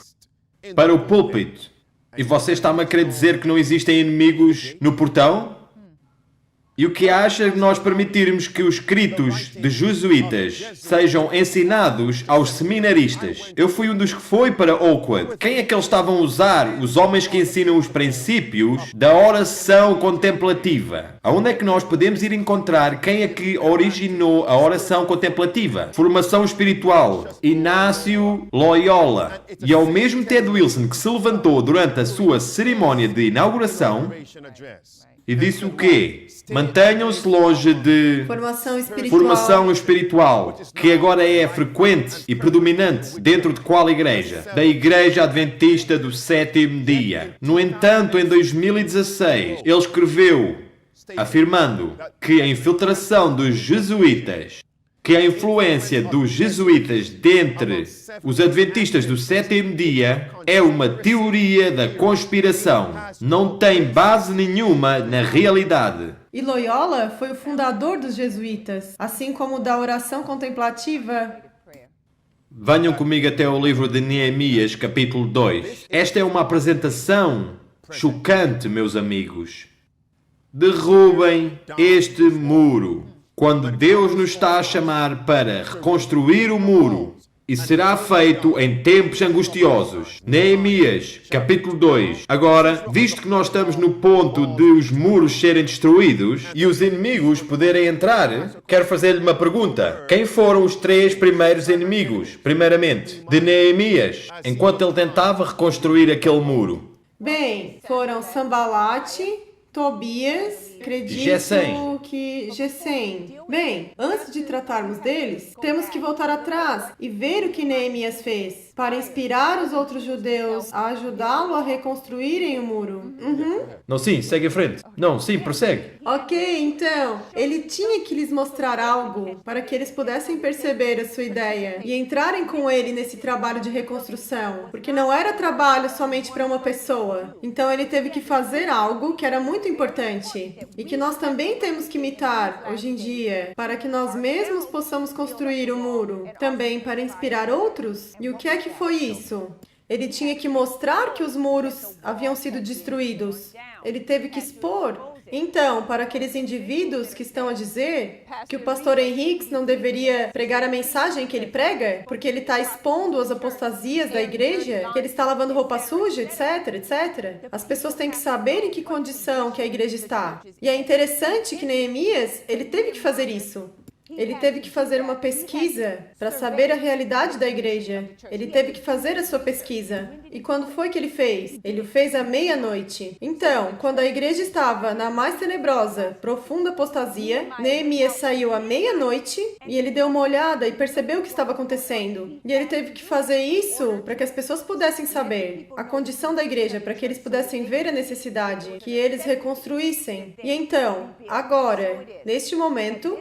para o púlpito? E você está-me a querer dizer que não existem inimigos no portão? E o que acha de nós permitirmos que os escritos de jesuítas sejam ensinados aos seminaristas? Eu fui um dos que foi para Oakwood. Quem é que eles estavam a usar? Os homens que ensinam os princípios da oração contemplativa. Aonde é que nós podemos ir encontrar quem é que originou a oração contemplativa? Formação espiritual. Inácio Loyola. E é o mesmo Ted Wilson que se levantou durante a sua cerimónia de inauguração e disse o quê? Mantenham-se longe de formação espiritual, que agora é frequente e predominante dentro de qual igreja? Da Igreja Adventista do Sétimo Dia. No entanto, em 2016, ele escreveu, afirmando que a infiltração dos jesuítas, que a influência dos jesuítas dentre os adventistas do sétimo dia é uma teoria da conspiração. Não tem base nenhuma na realidade. E Loyola foi o fundador dos jesuítas, assim como da oração contemplativa. Venham comigo até o livro de Neemias, capítulo 2. Esta é uma apresentação chocante, meus amigos. Derrubem este muro. Quando Deus nos está a chamar para reconstruir o muro, e será feito em tempos angustiosos. Neemias, capítulo 2. Agora, visto que nós estamos no ponto de os muros serem destruídos e os inimigos poderem entrar, quero fazer-lhe uma pergunta. Quem foram os 3 primeiros inimigos, primeiramente, de Neemias, enquanto ele tentava reconstruir aquele muro? Bem, foram Sambalate, Tobias, acredito que Gesem. Bem, antes de tratarmos deles, temos que voltar atrás e ver o que Neemias fez para inspirar os outros judeus a ajudá-lo a reconstruírem o muro. Não, sim, segue em frente. Não, sim, prossegue. Ok, então, ele tinha que lhes mostrar algo para que eles pudessem perceber a sua ideia e entrarem com ele nesse trabalho de reconstrução, porque não era trabalho somente para uma pessoa. Então ele teve que fazer algo que era muito importante e que nós também temos que imitar hoje em dia, para que nós mesmos possamos construir o muro, também para inspirar outros. E o que é que foi isso? Ele tinha que mostrar que os muros haviam sido destruídos. Ele teve que expor. Então, para aqueles indivíduos que estão a dizer que o pastor Henriques não deveria pregar a mensagem que ele prega, porque ele está expondo as apostasias da igreja, que ele está lavando roupa suja, etc, etc. As pessoas têm que saber em que condição que a igreja está. E é interessante que Neemias, ele teve que fazer isso. Ele teve que fazer uma pesquisa para saber a realidade da igreja. Ele teve que fazer a sua pesquisa. E quando foi que ele fez? Ele o fez à meia-noite. Então, quando a igreja estava na mais tenebrosa, profunda apostasia, Neemias saiu à meia-noite e ele deu uma olhada e percebeu o que estava acontecendo. E ele teve que fazer isso para que as pessoas pudessem saber a condição da igreja, para que eles pudessem ver a necessidade, que eles reconstruíssem. E então, agora, neste momento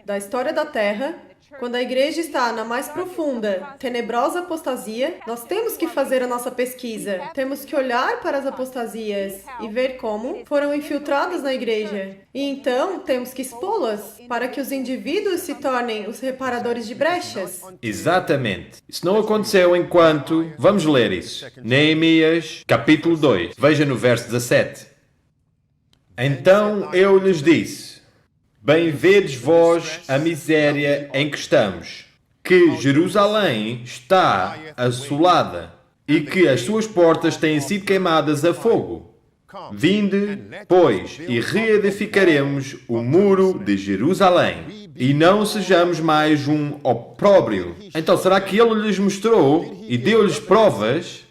da história da Terra, quando a igreja está na mais profunda, tenebrosa apostasia, nós temos que fazer a nossa pesquisa. Temos que olhar para as apostasias e ver como foram infiltradas na igreja. E então temos que expô-las para que os indivíduos se tornem os reparadores de brechas. Exatamente. Isso não aconteceu enquanto... Vamos ler isso. Neemias, capítulo 2. Veja no verso 17. Então eu lhes disse: bem vedes vós a miséria em que estamos, que Jerusalém está assolada e que as suas portas têm sido queimadas a fogo. Vinde, pois, e reedificaremos o muro de Jerusalém, e não sejamos mais um opróbrio. Então, será que ele lhes mostrou e deu-lhes provas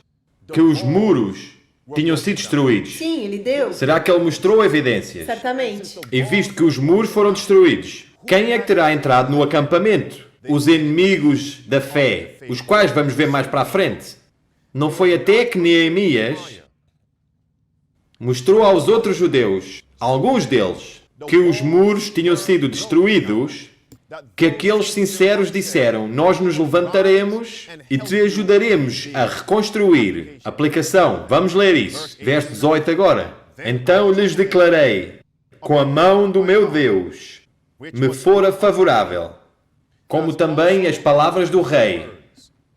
que os muros tinham sido destruídos. Sim, ele deu. Será que ele mostrou evidências? Certamente. E visto que os muros foram destruídos, quem é que terá entrado no acampamento? Os inimigos da fé, os quais vamos ver mais para a frente. Não foi até que Neemias mostrou aos outros judeus, alguns deles, que os muros tinham sido destruídos, que aqueles sinceros disseram: nós nos levantaremos e te ajudaremos a reconstruir. Aplicação, vamos ler isso. Verso 18 agora. Então lhes declarei, com a mão do meu Deus, me fora favorável, como também as palavras do rei,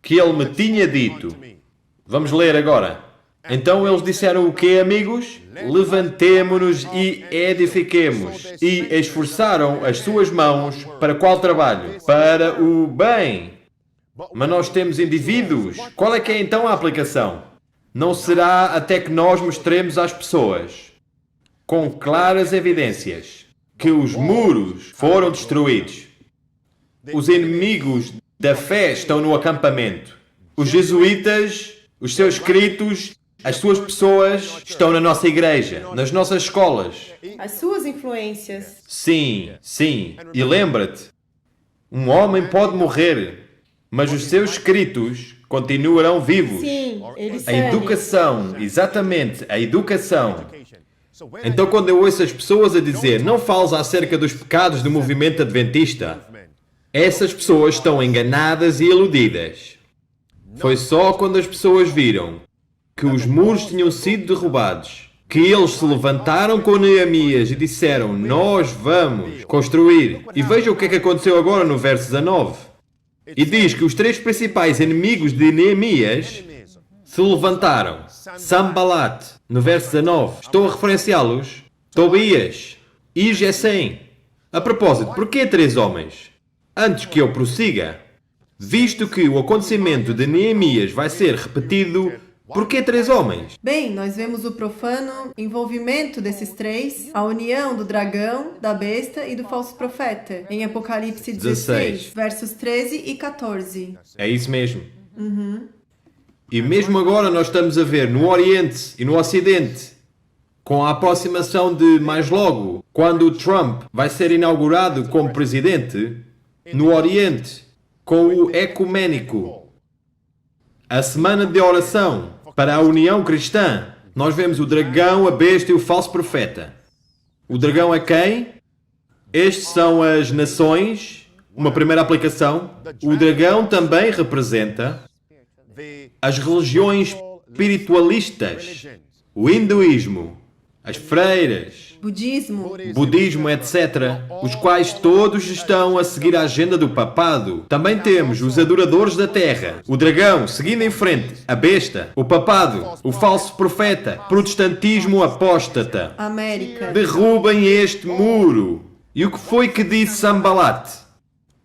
que ele me tinha dito. Vamos ler agora. Então eles disseram o quê, amigos? Levantemo-nos e edifiquemos. E esforçaram as suas mãos para qual trabalho? Para o bem. Mas nós temos indivíduos. Qual é que é então a aplicação? Não será até que nós mostremos às pessoas, com claras evidências, que os muros foram destruídos. Os inimigos da fé estão no acampamento. Os jesuítas, os seus escritos, as suas pessoas estão na nossa igreja, nas nossas escolas. As suas influências. Sim, sim. E lembra-te, um homem pode morrer, mas os seus escritos continuarão vivos. Sim, eles A seguem. educação, exatamente, a educação. Então quando eu ouço as pessoas a dizer não fales acerca dos pecados do movimento adventista, essas pessoas estão enganadas e iludidas. Foi só quando as pessoas viram que os muros tinham sido derrubados, que eles se levantaram com Neemias e disseram: nós vamos construir. E veja o que é que aconteceu agora no verso 19. E diz que os três principais inimigos de Neemias se levantaram. Sambalat, no verso 19. Estou a referenciá-los. Tobias e Gesem. A propósito, porquê três homens? Antes que eu prossiga, visto que o acontecimento de Neemias vai ser repetido, porquê três homens? Bem, nós vemos o profano envolvimento desses três, a união do dragão, da besta e do falso profeta, em Apocalipse 16, versos 13 e 14. É isso mesmo. E mesmo agora nós estamos a ver no Oriente e no Ocidente, com a aproximação de mais logo, quando o Trump vai ser inaugurado como presidente, no Oriente, com o ecuménico, a semana de oração para a união cristã, nós vemos o dragão, a besta e o falso profeta. O dragão é quem? Estes são as nações. Uma primeira aplicação. O dragão também representa as religiões espiritualistas, o hinduísmo, as freiras, budismo, etc., os quais todos estão a seguir a agenda do papado. Também temos os adoradores da terra, o dragão, seguindo em frente, a besta, o papado, o falso profeta, protestantismo apóstata. América. Derrubem este muro. E o que foi que disse Sambalat,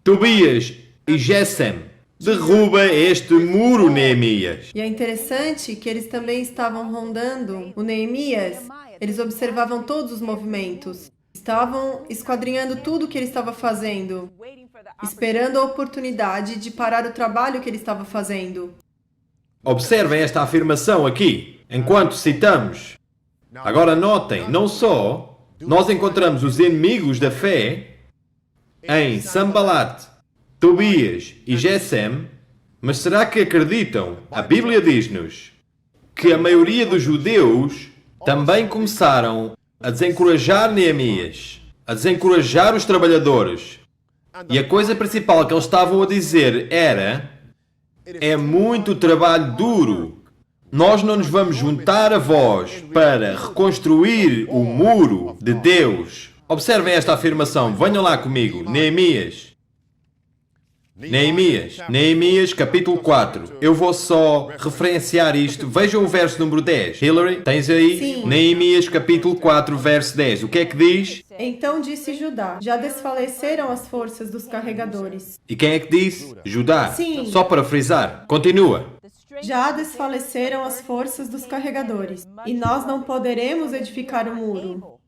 Tobias e Gesem? Derruba este muro, Neemias. E é interessante que eles também estavam rondando o Neemias. Eles observavam todos os movimentos. Estavam esquadrinhando tudo o que ele estava fazendo, esperando a oportunidade de parar o trabalho que ele estava fazendo. Observem esta afirmação aqui, enquanto citamos. Agora notem, não só nós encontramos os inimigos da fé em Sambalat, Tobias e Gesem, mas será que acreditam? A Bíblia diz-nos que a maioria dos judeus também começaram a desencorajar Neemias, a desencorajar os trabalhadores. E a coisa principal que eles estavam a dizer era: é muito trabalho duro. Nós não nos vamos juntar a vós para reconstruir o muro de Deus. Observem esta afirmação, venham lá comigo. Neemias, capítulo 4. Eu vou só referenciar isto. Vejam o verso número 10. Hillary, tens aí? Sim. Neemias, capítulo 4, verso 10. O que é que diz? Então disse Judá: já desfaleceram as forças dos carregadores. E quem é que disse? Judá. Sim. Só para frisar. Continua. Já desfaleceram as forças dos carregadores, e nós não poderemos edificar o muro.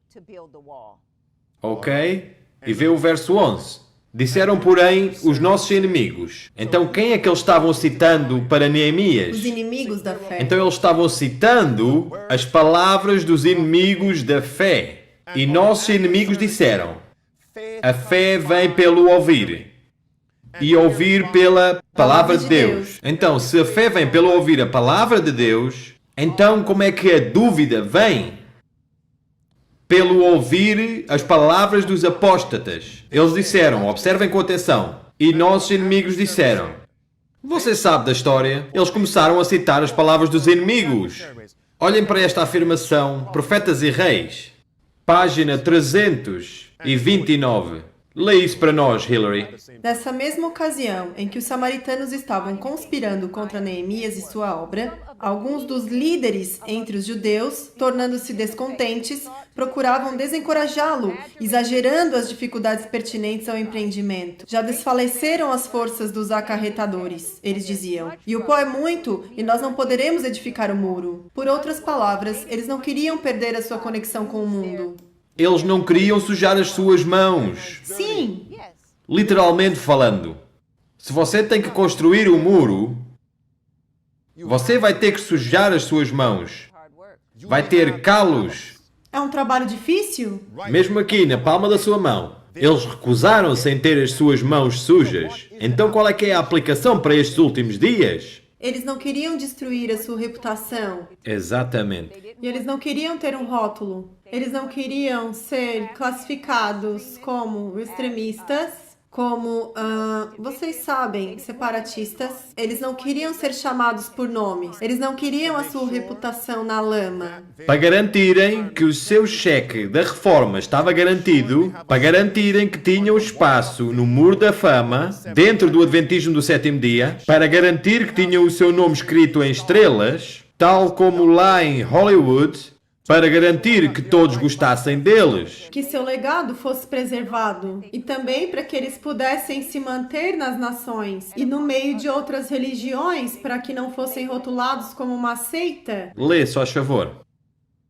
Ok? E vê o verso 11. Disseram, porém, os nossos inimigos. Então, quem é que eles estavam citando para Neemias? Os inimigos da fé. Então, eles estavam citando as palavras dos inimigos da fé. E nossos inimigos disseram, a fé vem pelo ouvir. E ouvir pela palavra de Deus. Então, se a fé vem pelo ouvir a palavra de Deus, então como é que a dúvida vem? Pelo ouvir as palavras dos apóstatas. Eles disseram, observem com atenção, e nossos inimigos disseram. Você sabe da história? Eles começaram a citar as palavras dos inimigos. Olhem para esta afirmação, Profetas e Reis, página 329. Lê isso para nós, Hillary. Nessa mesma ocasião em que os samaritanos estavam conspirando contra Neemias e sua obra, alguns dos líderes entre os judeus, tornando-se descontentes, procuravam desencorajá-lo, exagerando as dificuldades pertinentes ao empreendimento. Já desfaleceram as forças dos acarretadores, eles diziam, e o pó é muito, e nós não poderemos edificar o muro. Por outras palavras, eles não queriam perder a sua conexão com o mundo. Eles não queriam sujar as suas mãos. Sim, Literalmente falando. Se você tem que construir um muro, você vai ter que sujar as suas mãos. Vai ter calos. é um trabalho difícil? Mesmo aqui na palma da sua mão. Eles recusaram-se em ter as suas mãos sujas. Então qual é que é a aplicação para estes últimos dias? Eles não queriam destruir a sua reputação. Exatamente. E eles não queriam ter um rótulo. Eles não queriam ser classificados como extremistas, como, vocês sabem, separatistas. Eles não queriam ser chamados por nomes. Eles não queriam a sua reputação na lama. Para garantirem que o seu cheque da reforma estava garantido, para garantirem que tinham espaço no muro da fama, dentro do Adventismo do sétimo dia, para garantir que tinham o seu nome escrito em estrelas, tal como lá em Hollywood, para garantir que todos gostassem deles. Que seu legado fosse preservado. E também para que eles pudessem se manter nas nações e no meio de outras religiões, para que não fossem rotulados como uma seita. Lê, só favor.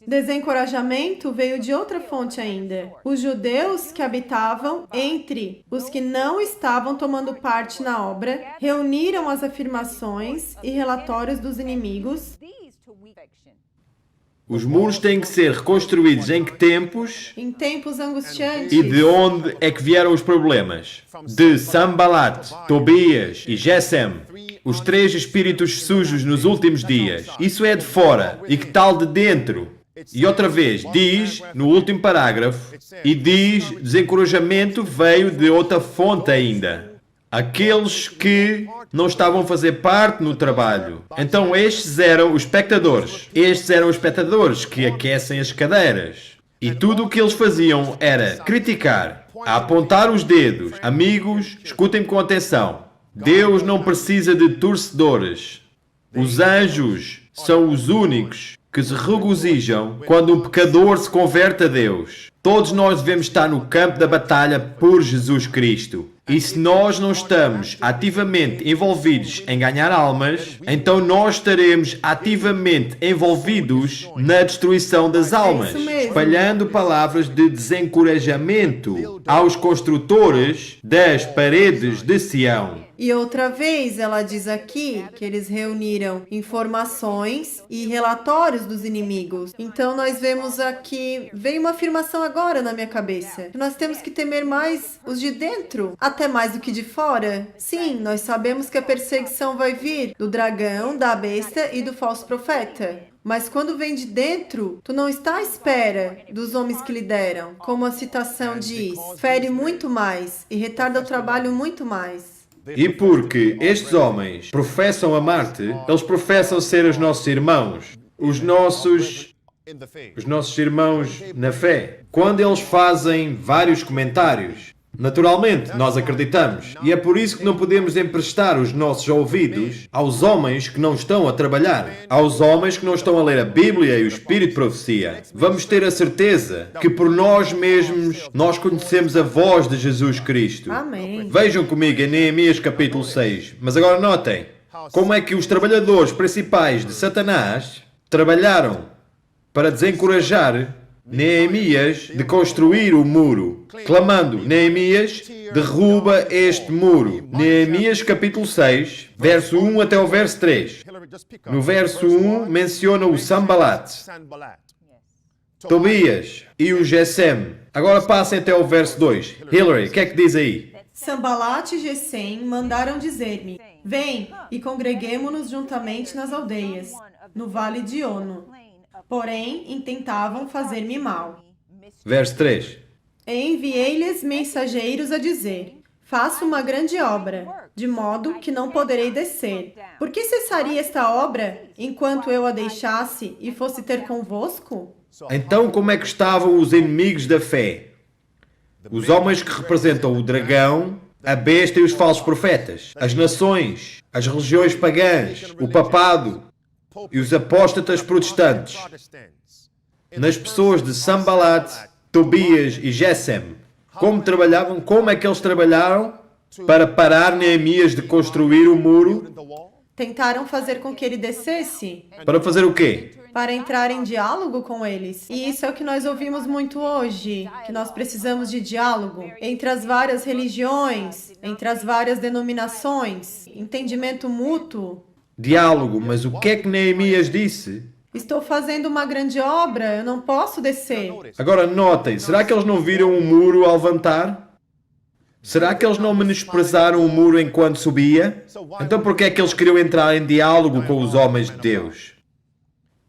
Desencorajamento veio de outra fonte ainda. Os judeus que habitavam entre os que não estavam tomando parte na obra reuniram as afirmações e relatórios dos inimigos. Os muros têm que ser reconstruídos em que tempos Em tempos angustiantes. e de onde é que vieram os problemas? De Sambalat, Tobias e Gesem, os três espíritos sujos nos últimos dias. Isso é de fora. E que tal de dentro? E outra vez, diz, no último parágrafo, e diz, desencorajamento veio de outra fonte ainda. Aqueles que não estavam a fazer parte no trabalho. Então estes eram os espectadores. Estes eram os espectadores que aquecem as cadeiras. E tudo o que eles faziam era criticar, apontar os dedos. Amigos, escutem-me com atenção. Deus não precisa de torcedores. Os anjos são os únicos que se regozijam quando um pecador se converte a Deus. Todos nós devemos estar no campo da batalha por Jesus Cristo. E se nós não estamos ativamente envolvidos em ganhar almas, então nós estaremos ativamente envolvidos na destruição das almas, espalhando palavras de desencorajamento aos construtores das paredes de Sião. E outra vez ela diz aqui que eles reuniram informações e relatórios dos inimigos. Então nós vemos aqui, veio uma afirmação agora na minha cabeça. Nós temos que temer mais os de dentro, até mais do que de fora. Sim, nós sabemos que a perseguição vai vir do dragão, da besta e do falso profeta. Mas quando vem de dentro, tu não está à espera dos homens que lideram. Como a citação diz, fere muito mais e retarda o trabalho muito mais. E porque estes homens professam amar-te, eles professam ser os nossos irmãos, os nossos irmãos na fé. Quando eles fazem vários comentários, naturalmente nós acreditamos. E é por isso que não podemos emprestar os nossos ouvidos aos homens que não estão a trabalhar, aos homens que não estão a ler a Bíblia e o Espírito de Profecia. Vamos ter a certeza que por nós mesmos nós conhecemos a voz de Jesus Cristo. Amém. Vejam comigo em Neemias capítulo 6. Mas agora notem como é que os trabalhadores principais de Satanás trabalharam para desencorajar Neemias de construir o muro, clamando: Neemias, derruba este muro. Neemias capítulo 6, verso 1 até o verso 3. No verso 1 menciona o Sambalat, Tobias e o Gesem. Agora passem até o verso 2. Hillary, o que é que diz aí? Sambalat e Gesem mandaram dizer-me: Vem e congreguemo-nos juntamente nas aldeias, no vale de Ono. Porém, intentavam fazer-me mal. Verso 3. E enviei-lhes mensageiros a dizer: Faço uma grande obra, de modo que não poderei descer. Por que cessaria esta obra, enquanto eu a deixasse e fosse ter convosco? Então, como é que estavam os inimigos da fé? Os homens que representam o dragão, a besta e os falsos profetas, as nações, as religiões pagãs, o papado e os apóstatas protestantes. Nas pessoas de Sambalat, Tobias e Gesem, como trabalhavam, como é que eles trabalharam para parar Neemias de construir o muro? Tentaram fazer com que ele descesse, Para fazer o quê? para entrar em diálogo com eles. E isso é o que nós ouvimos muito hoje, que nós precisamos de diálogo entre as várias religiões, entre as várias denominações, entendimento mútuo. Diálogo, mas o que é que Neemias disse? Estou fazendo uma grande obra, eu não posso descer. Agora notem, será que eles não viram o muro ao levantar? Será que eles não menosprezaram o muro enquanto subia? Então por que é que eles queriam entrar em diálogo com os homens de Deus?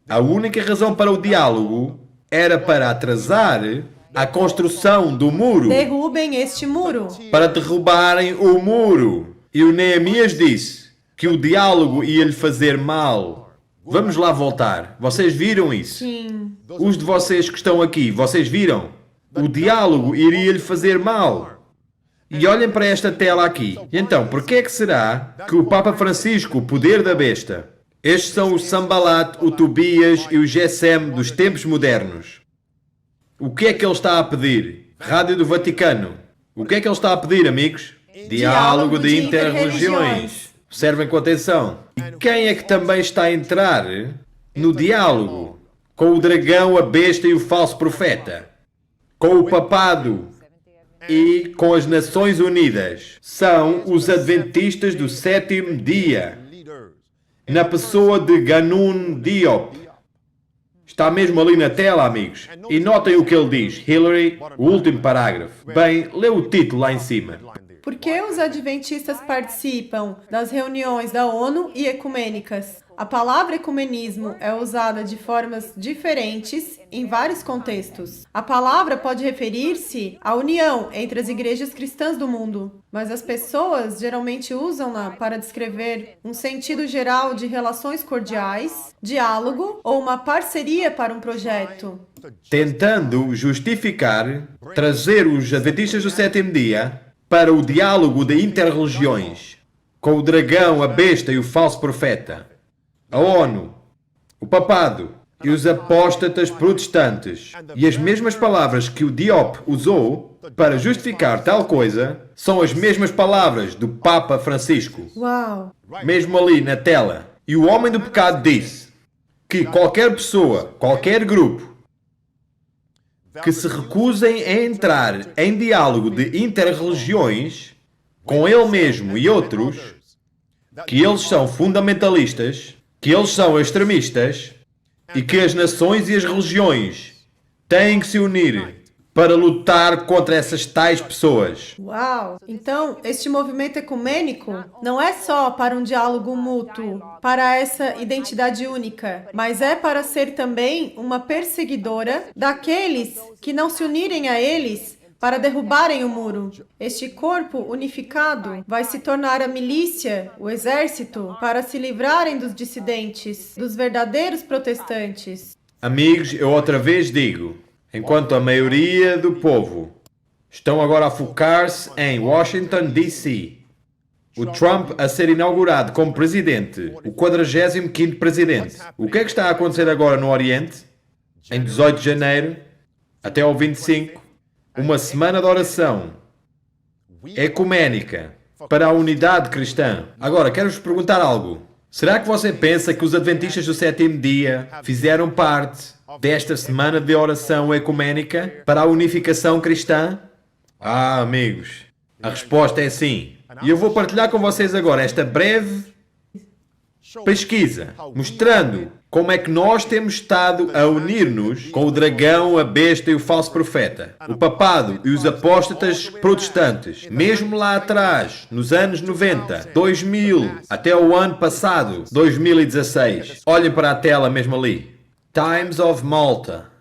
A única razão para o diálogo era para atrasar a construção do muro, Derrubem este muro. para derrubarem o muro. E o Neemias disse que o diálogo ia lhe fazer mal. Vamos lá voltar. Vocês viram isso? Sim. Os de vocês que estão aqui, vocês viram? O diálogo iria lhe fazer mal. E olhem para esta tela aqui. E então, por que é que será que o Papa Francisco, o poder da besta, estes são os Sambalat, o Tobias e o Gesem dos tempos modernos? O que é que ele está a pedir? Rádio do Vaticano. O que é que ele está a pedir, amigos? Diálogo de interreligiões. Observem com atenção. E quem é que também está a entrar no diálogo com o dragão, a besta e o falso profeta? Com o papado e com as Nações Unidas? São os adventistas do sétimo dia, na pessoa de Ganun Diop. Está mesmo ali na tela, amigos. E notem o que ele diz. Hillary, o último parágrafo. Bem, lê o título lá em cima. Por que os adventistas participam das reuniões da ONU e ecumênicas? A palavra ecumenismo é usada de formas diferentes em vários contextos. A palavra pode referir-se à união entre as igrejas cristãs do mundo, mas as pessoas geralmente usam-na para descrever um sentido geral de relações cordiais, diálogo ou uma parceria para um projeto. Tentando justificar, trazer os adventistas do sétimo dia para o diálogo de interreligiões, com o dragão, a besta e o falso profeta, a ONU, o papado e os apóstatas protestantes. E as mesmas palavras que o Diop usou para justificar tal coisa são as mesmas palavras do Papa Francisco. Uau! Mesmo ali na tela. E o homem do pecado disse que qualquer pessoa, qualquer grupo, que se recusem a entrar em diálogo de interreligiões com ele mesmo e outros, que eles são fundamentalistas, que eles são extremistas e que as nações e as religiões têm que se unir para lutar contra essas tais pessoas. Uau! Então, este movimento ecumênico não é só para um diálogo mútuo, para essa identidade única, mas é para ser também uma perseguidora daqueles que não se unirem a eles para derrubarem o muro. Este corpo unificado vai se tornar a milícia, o exército, para se livrarem dos dissidentes, dos verdadeiros protestantes. Amigos, eu outra vez digo, enquanto a maioria do povo estão agora a focar-se em Washington, D.C., o Trump a ser inaugurado como presidente, o 45º presidente. O que é que está a acontecer agora no Oriente? Em 18 de janeiro, até ao 25, uma semana de oração ecuménica para a unidade cristã. Agora, quero-vos perguntar algo. Será que você pensa que os adventistas do sétimo dia fizeram parte desta semana de oração ecuménica para a unificação cristã? Ah, amigos, a resposta é sim. E eu vou partilhar com vocês agora esta breve pesquisa, mostrando como é que nós temos estado a unir-nos com o dragão, a besta e o falso profeta, o papado e os apóstatas protestantes, mesmo lá atrás, nos anos 90, 2000, até o ano passado, 2016. Olhem para a tela mesmo ali. Times of Malta.